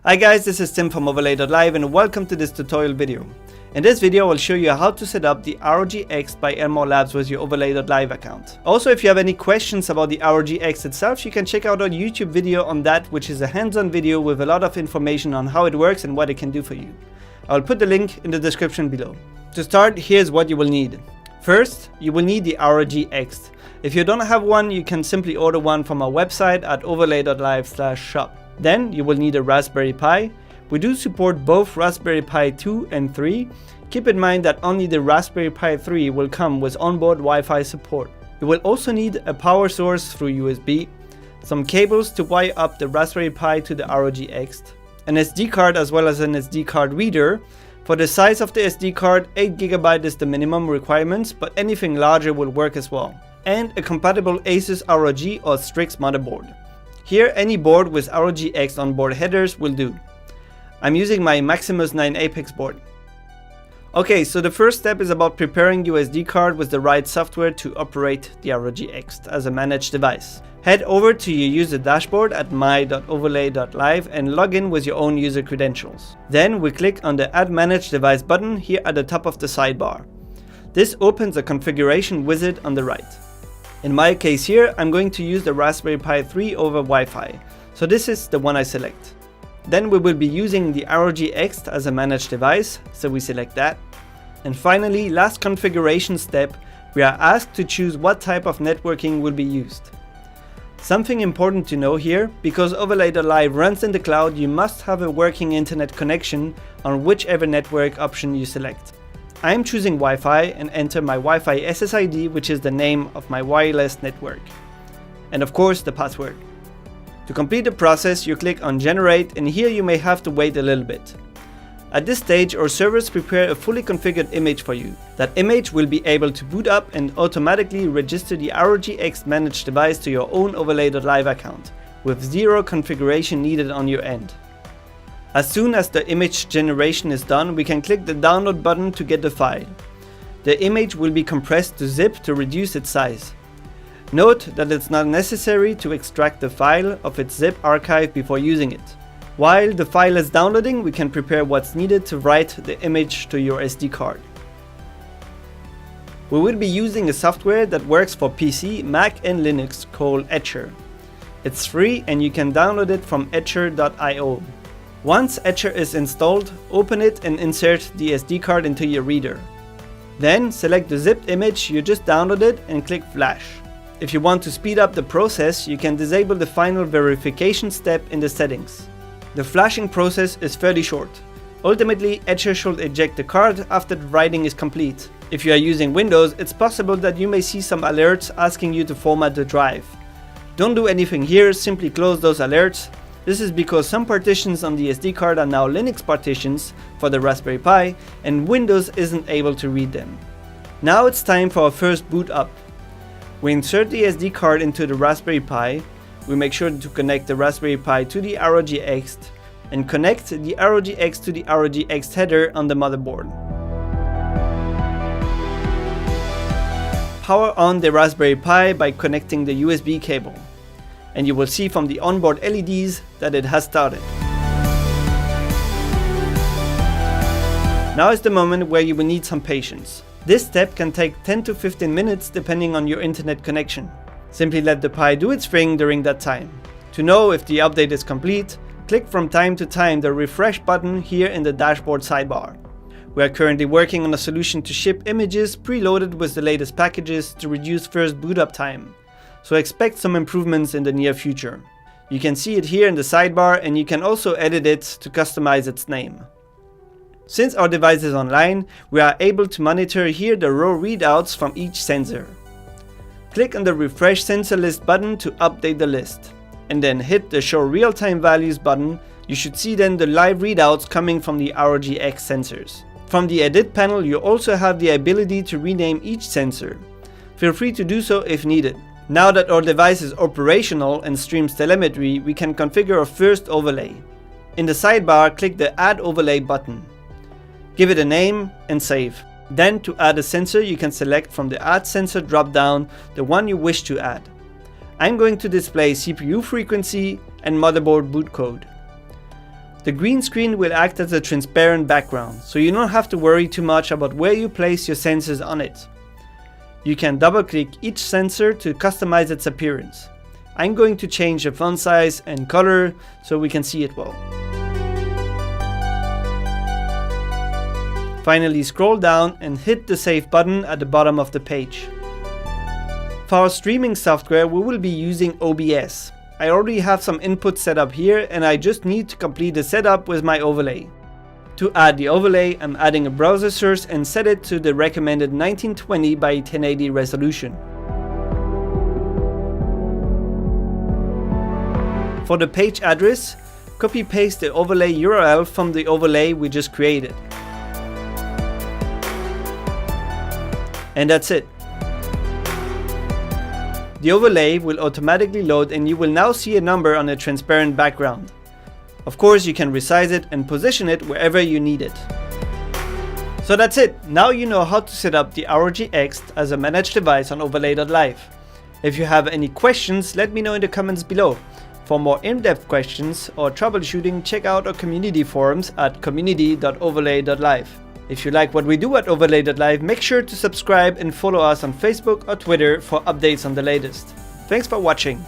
Hi guys, this is Tim from Overlay.live and welcome to this tutorial video. In this video I'll show you how to set up the ROG-X by elmorlabs with your Overlay.live account. Also, if you have any questions about the ROG-X itself, you can check out our YouTube video on that, which is a hands-on video with a lot of information on how it works and what it can do for you. I'll put the link in the description below. To start, here's what you will need. First, you will need the ROG-X. If you don't have one, you can simply order one from our website at overlay.live/shop. Then you will need a Raspberry Pi. We do support both Raspberry Pi 2 and 3. Keep in mind that only the Raspberry Pi 3 will come with onboard Wi-Fi support. You will also need a power source through USB, some cables to wire up the Raspberry Pi to the ROG-X, an SD card as well as an SD card reader. For the size of the SD card, 8 GB is the minimum requirements, but anything larger will work as well. And a compatible ASUS ROG or Strix motherboard. Here, any board with ROG-X onboard headers will do. I'm using my Maximus 9 Apex board. Okay, so the first step is about preparing your SD card with the right software to operate the ROG-X as a managed device. Head over to your user dashboard at my.overlay.live and log in with your own user credentials. Then we click on the Add Managed Device button here at the top of the sidebar. This opens a configuration wizard on the right. In my case here, I'm going to use the Raspberry Pi 3 over Wi-Fi, so this is the one I select. Then we will be using the ROG-X as a managed device, so we select that. And finally, last configuration step, we are asked to choose what type of networking will be used. Something important to know here, because Overlay.live runs in the cloud, you must have a working internet connection on whichever network option you select. I am choosing Wi-Fi and enter my Wi-Fi SSID, which is the name of my wireless network. And of course the password. To complete the process, you click on Generate, and here you may have to wait a little bit. At this stage, our servers prepare a fully configured image for you. That image will be able to boot up and automatically register the ROG-X managed device to your own Overlay.live account, with zero configuration needed on your end. As soon as the image generation is done, we can click the download button to get the file. The image will be compressed to zip to reduce its size. Note that it's not necessary to extract the file of its zip archive before using it. While the file is downloading, we can prepare what's needed to write the image to your SD card. We will be using a software that works for PC, Mac and Linux called Etcher. It's free and you can download it from etcher.io. Once Etcher is installed, open it and insert the SD card into your reader. Then select the zipped image you just downloaded and click Flash. If you want to speed up the process, you can disable the final verification step in the settings. The flashing process is fairly short. Ultimately, Etcher should eject the card after the writing is complete. If you are using Windows, it's possible that you may see some alerts asking you to format the drive. Don't do anything here, simply close those alerts. This is because some partitions on the SD card are now Linux partitions for the Raspberry Pi and Windows isn't able to read them. Now it's time for our first boot up. We insert the SD card into the Raspberry Pi, we make sure to connect the Raspberry Pi to the ROG-X and connect the ROG-X to the ROG-X header on the motherboard. Power on the Raspberry Pi by connecting the USB cable. And you will see from the onboard LEDs that it has started. Now is the moment where you will need some patience. This step can take 10 to 15 minutes depending on your internet connection. Simply let the Pi do its thing during that time. To know if the update is complete, click from time to time the refresh button here in the dashboard sidebar. We are currently working on a solution to ship images preloaded with the latest packages to reduce first boot up time. So expect some improvements in the near future. You can see it here in the sidebar and you can also edit it to customize its name. Since our device is online, we are able to monitor here the raw readouts from each sensor. Click on the Refresh Sensor List button to update the list. And then hit the Show Real-Time Values button. You should see then the live readouts coming from the ROG-X sensors. From the Edit panel, you also have the ability to rename each sensor. Feel free to do so if needed. Now that our device is operational and streams telemetry, we can configure our first overlay. In the sidebar, click the Add Overlay button. Give it a name and save. Then to add a sensor, you can select from the Add Sensor drop-down the one you wish to add. I'm going to display CPU frequency and motherboard boot code. The green screen will act as a transparent background, so you don't have to worry too much about where you place your sensors on it. You can double-click each sensor to customize its appearance. I'm going to change the font size and color so we can see it well. Finally, scroll down and hit the Save button at the bottom of the page. For our streaming software, we will be using OBS. I already have some input set up here and I just need to complete the setup with my overlay. To add the overlay, I'm adding a browser source and set it to the recommended 1920 by 1080 resolution. For the page address, copy-paste the overlay URL from the overlay we just created. And that's it. The overlay will automatically load and you will now see a number on a transparent background. Of course, you can resize it and position it wherever you need it. So that's it. Now you know how to set up the ROG X as a managed device on Overlay.live. If you have any questions, let me know in the comments below. For more in-depth questions or troubleshooting, check out our community forums at community.overlay.live. If you like what we do at Overlay.live, make sure to subscribe and follow us on Facebook or Twitter for updates on the latest. Thanks for watching.